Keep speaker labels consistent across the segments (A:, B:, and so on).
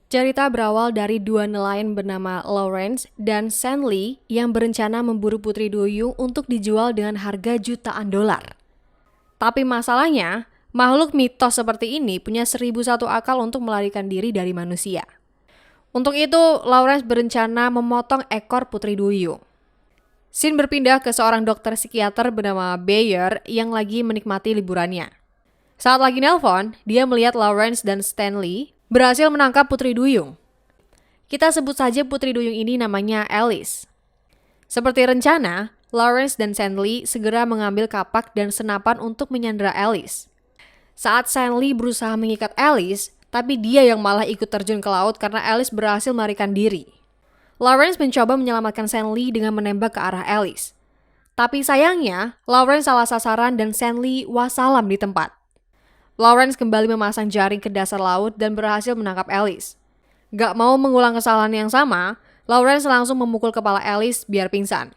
A: Cerita berawal dari dua nelayan bernama Lawrence dan Stanley yang berencana memburu Putri Duyung untuk dijual dengan harga jutaan dolar. Tapi masalahnya, makhluk mitos seperti ini punya 1001 akal untuk melarikan diri dari manusia. Untuk itu, Lawrence berencana memotong ekor Putri Duyung. Scene berpindah ke seorang dokter psikiater bernama Bayer yang lagi menikmati liburannya. Saat lagi nelpon, dia melihat Lawrence dan Stanley berhasil menangkap Putri Duyung. Kita sebut saja Putri Duyung ini namanya Alice. Seperti rencana, Lawrence dan Stanley segera mengambil kapak dan senapan untuk menyandera Alice. Saat Stanley berusaha mengikat Alice, tapi dia yang malah ikut terjun ke laut karena Alice berhasil melarikan diri. Lawrence mencoba menyelamatkan Stanley dengan menembak ke arah Alice. Tapi sayangnya, Lawrence salah sasaran dan Stanley wassalam di tempat. Lawrence kembali memasang jaring ke dasar laut dan berhasil menangkap Alice. Gak mau mengulang kesalahan yang sama, Lawrence langsung memukul kepala Alice biar pingsan.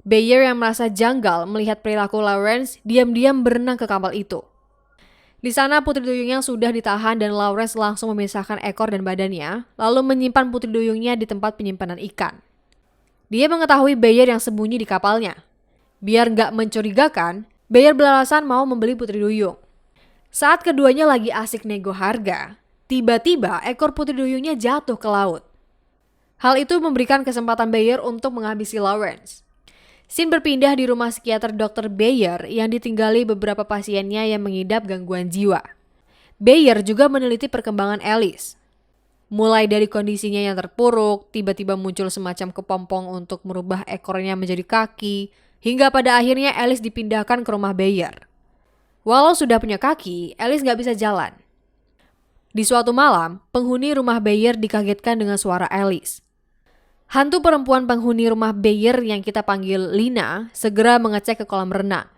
A: Bayer yang merasa janggal melihat perilaku Lawrence diam-diam berenang ke kapal itu. Di sana Putri Duyungnya sudah ditahan dan Lawrence langsung memisahkan ekor dan badannya, lalu menyimpan Putri Duyungnya di tempat penyimpanan ikan. Dia mengetahui Bayer yang sembunyi di kapalnya. Biar gak mencurigakan, Bayer beralasan mau membeli Putri Duyung. Saat keduanya lagi asik nego harga, tiba-tiba ekor Putri Duyungnya jatuh ke laut. Hal itu memberikan kesempatan Bayer untuk menghabisi Lawrence. Scene berpindah di rumah psikiater Dr. Bayer yang ditinggali beberapa pasiennya yang mengidap gangguan jiwa. Bayer juga meneliti perkembangan Alice. Mulai dari kondisinya yang terpuruk, tiba-tiba muncul semacam kepompong untuk merubah ekornya menjadi kaki, hingga pada akhirnya Alice dipindahkan ke rumah Bayer. Walau sudah punya kaki, Alice gak bisa jalan. Di suatu malam, penghuni rumah Bayer dikagetkan dengan suara Alice. Hantu perempuan penghuni rumah Bayer yang kita panggil Lina segera mengecek ke kolam renang.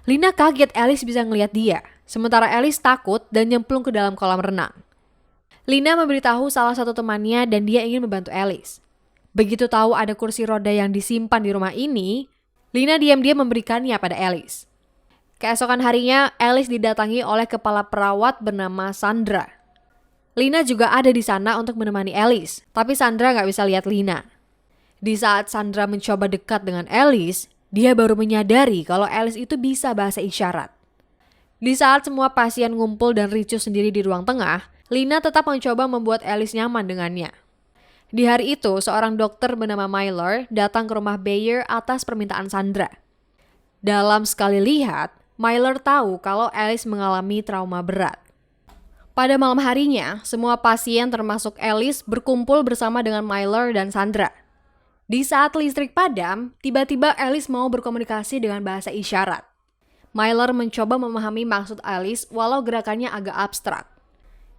A: Lina kaget Alice bisa ngelihat dia, sementara Alice takut dan nyemplung ke dalam kolam renang. Lina memberitahu salah satu temannya dan dia ingin membantu Alice. Begitu tahu ada kursi roda yang disimpan di rumah ini, Lina diam-diam memberikannya pada Alice. Keesokan harinya, Alice didatangi oleh kepala perawat bernama Sandra. Lina juga ada di sana untuk menemani Alice, tapi Sandra nggak bisa lihat Lina. Di saat Sandra mencoba dekat dengan Alice, dia baru menyadari kalau Alice itu bisa bahasa isyarat. Di saat semua pasien ngumpul dan ricuh sendiri di ruang tengah, Lina tetap mencoba membuat Alice nyaman dengannya. Di hari itu, seorang dokter bernama Myler datang ke rumah Bayer atas permintaan Sandra. Dalam sekali lihat, Myler tahu kalau Alice mengalami trauma berat. Pada malam harinya, semua pasien termasuk Alice berkumpul bersama dengan Myler dan Sandra. Di saat listrik padam, tiba-tiba Alice mau berkomunikasi dengan bahasa isyarat. Myler mencoba memahami maksud Alice walau gerakannya agak abstrak.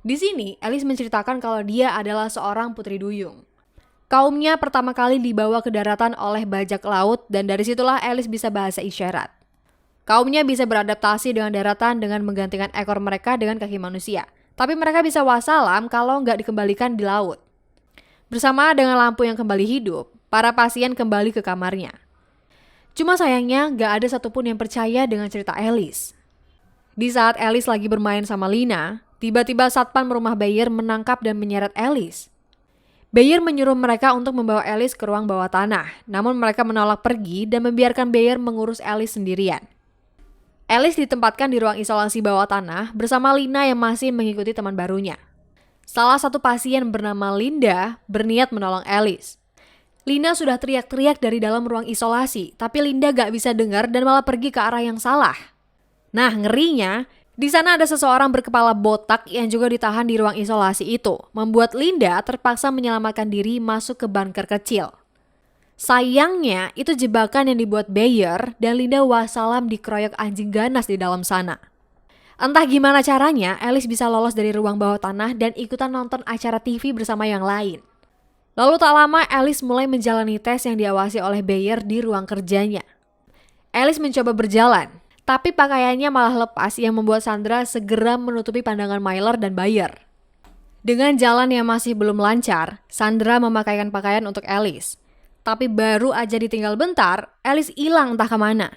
A: Di sini, Alice menceritakan kalau dia adalah seorang putri duyung. Kaumnya pertama kali dibawa ke daratan oleh bajak laut dan dari situlah Alice bisa bahasa isyarat. Kaumnya bisa beradaptasi dengan daratan dengan menggantikan ekor mereka dengan kaki manusia. Tapi mereka bisa wassalam kalau nggak dikembalikan di laut. Bersama dengan lampu yang kembali hidup, para pasien kembali ke kamarnya. Cuma sayangnya nggak ada satupun yang percaya dengan cerita Alice. Di saat Alice lagi bermain sama Lina, tiba-tiba satpam rumah Bayer menangkap dan menyeret Alice. Bayer menyuruh mereka untuk membawa Alice ke ruang bawah tanah, namun mereka menolak pergi dan membiarkan Bayer mengurus Alice sendirian. Alice ditempatkan di ruang isolasi bawah tanah bersama Lina yang masih mengikuti teman barunya. Salah satu pasien bernama Linda berniat menolong Alice. Lina sudah teriak-teriak dari dalam ruang isolasi, tapi Linda gak bisa dengar dan malah pergi ke arah yang salah. Nah, ngerinya, di sana ada seseorang berkepala botak yang juga ditahan di ruang isolasi itu, membuat Linda terpaksa menyelamatkan diri masuk ke bunker kecil. Sayangnya, itu jebakan yang dibuat Bayer dan Linda wassalam dikeroyok anjing ganas di dalam sana. Entah gimana caranya, Alice bisa lolos dari ruang bawah tanah dan ikutan nonton acara TV bersama yang lain. Lalu tak lama, Alice mulai menjalani tes yang diawasi oleh Bayer di ruang kerjanya. Alice mencoba berjalan, tapi pakaiannya malah lepas yang membuat Sandra segera menutupi pandangan Myler dan Bayer. Dengan jalan yang masih belum lancar, Sandra memakaikan pakaian untuk Alice. Tapi baru aja ditinggal bentar, Alice hilang entah kemana.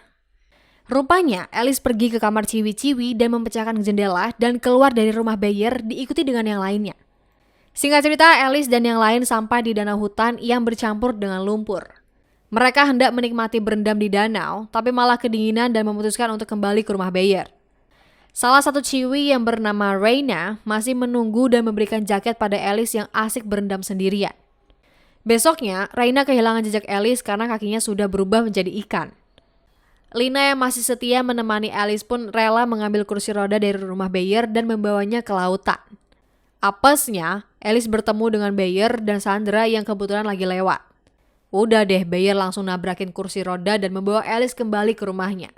A: Rupanya, Alice pergi ke kamar Ciwi-Ciwi dan memecahkan jendela dan keluar dari rumah Bayer diikuti dengan yang lainnya. Singkat cerita, Alice dan yang lain sampai di danau hutan yang bercampur dengan lumpur. Mereka hendak menikmati berendam di danau, tapi malah kedinginan dan memutuskan untuk kembali ke rumah Bayer. Salah satu ciwi yang bernama Reina masih menunggu dan memberikan jaket pada Alice yang asik berendam sendirian. Besoknya, Reina kehilangan jejak Alice karena kakinya sudah berubah menjadi ikan. Lina yang masih setia menemani Alice pun rela mengambil kursi roda dari rumah Bayer dan membawanya ke lautan. Apesnya, Alice bertemu dengan Bayer dan Sandra yang kebetulan lagi lewat. Udah deh, Bayer langsung nabrakin kursi roda dan membawa Alice kembali ke rumahnya.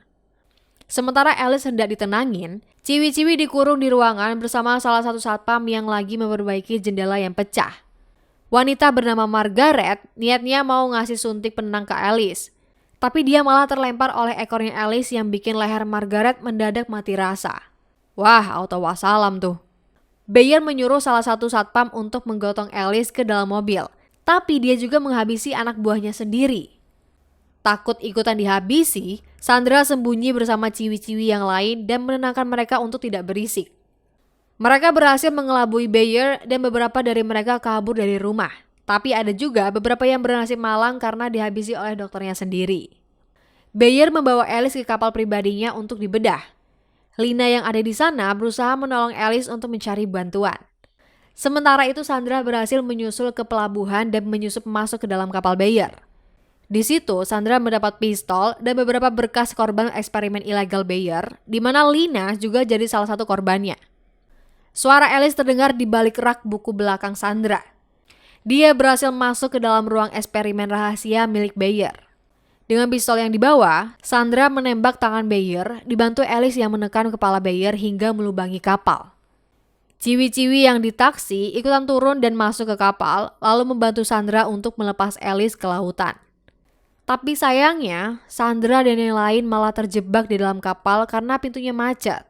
A: Sementara Alice hendak ditenangin, ciwi-ciwi dikurung di ruangan bersama salah satu satpam yang lagi memperbaiki jendela yang pecah. Wanita bernama Margaret niatnya mau ngasih suntik penenang ke Alice. Tapi dia malah terlempar oleh ekornya Alice yang bikin leher Margaret mendadak mati rasa. Wah, auto wassalam tuh. Bayer menyuruh salah satu satpam untuk menggotong Alice ke dalam mobil. Tapi dia juga menghabisi anak buahnya sendiri. Takut ikutan dihabisi, Sandra sembunyi bersama ciwi-ciwi yang lain dan menenangkan mereka untuk tidak berisik. Mereka berhasil mengelabui Bayer dan beberapa dari mereka kabur dari rumah. Tapi ada juga beberapa yang bernasib malang karena dihabisi oleh dokternya sendiri. Bayer membawa Alice ke kapal pribadinya untuk dibedah. Lina yang ada di sana berusaha menolong Alice untuk mencari bantuan. Sementara itu Sandra berhasil menyusul ke pelabuhan dan menyusup masuk ke dalam kapal Bayer. Di situ Sandra mendapat pistol dan beberapa berkas korban eksperimen ilegal Bayer, di mana Lina juga jadi salah satu korbannya. Suara Alice terdengar di balik rak buku belakang Sandra. Dia berhasil masuk ke dalam ruang eksperimen rahasia milik Bayer. Dengan pistol yang dibawa, Sandra menembak tangan Bayer, dibantu Alice yang menekan kepala Bayer hingga melubangi kapal. Ciwi-ciwi yang di taksi ikutan turun dan masuk ke kapal, lalu membantu Sandra untuk melepas Alice ke lautan. Tapi sayangnya, Sandra dan yang lain malah terjebak di dalam kapal karena pintunya macet.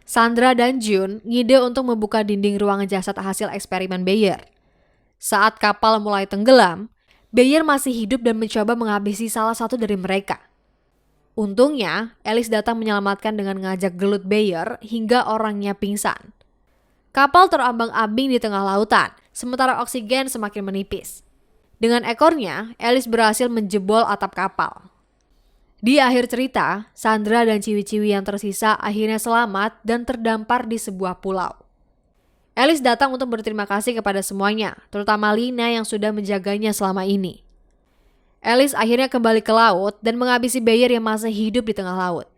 A: Sandra dan Jun ngide untuk membuka dinding ruangan jasad hasil eksperimen Bayer. Saat kapal mulai tenggelam, Bayer masih hidup dan mencoba menghabisi salah satu dari mereka. Untungnya, Alice datang menyelamatkan dengan ngajak gelut Bayer hingga orangnya pingsan. Kapal terombang-ambing di tengah lautan, sementara oksigen semakin menipis. Dengan ekornya, Alice berhasil menjebol atap kapal. Di akhir cerita, Sandra dan ciwi-ciwi yang tersisa akhirnya selamat dan terdampar di sebuah pulau. Alice datang untuk berterima kasih kepada semuanya, terutama Lina yang sudah menjaganya selama ini. Alice akhirnya kembali ke laut dan menghabisi Bayer yang masih hidup di tengah laut.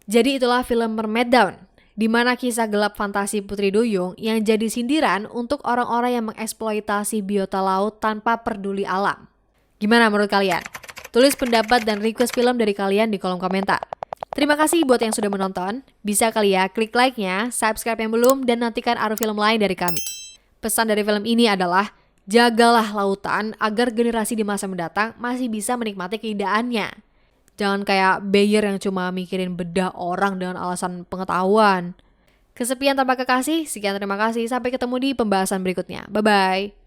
A: Jadi itulah film Mermaid Down, di mana kisah gelap fantasi Putri Duyung yang jadi sindiran untuk orang-orang yang mengeksploitasi biota laut tanpa peduli alam. Gimana menurut kalian? Tulis pendapat dan request film dari kalian di kolom komentar. Terima kasih buat yang sudah menonton. Bisa kali ya klik like-nya, subscribe yang belum, dan nantikan arus film lain dari kami. Pesan dari film ini adalah, jagalah lautan agar generasi di masa mendatang masih bisa menikmati keindahannya. Jangan kayak Bayer yang cuma mikirin bedah orang dengan alasan pengetahuan. Kesepian tanpa kekasih, sekian terima kasih. Sampai ketemu di pembahasan berikutnya. Bye-bye.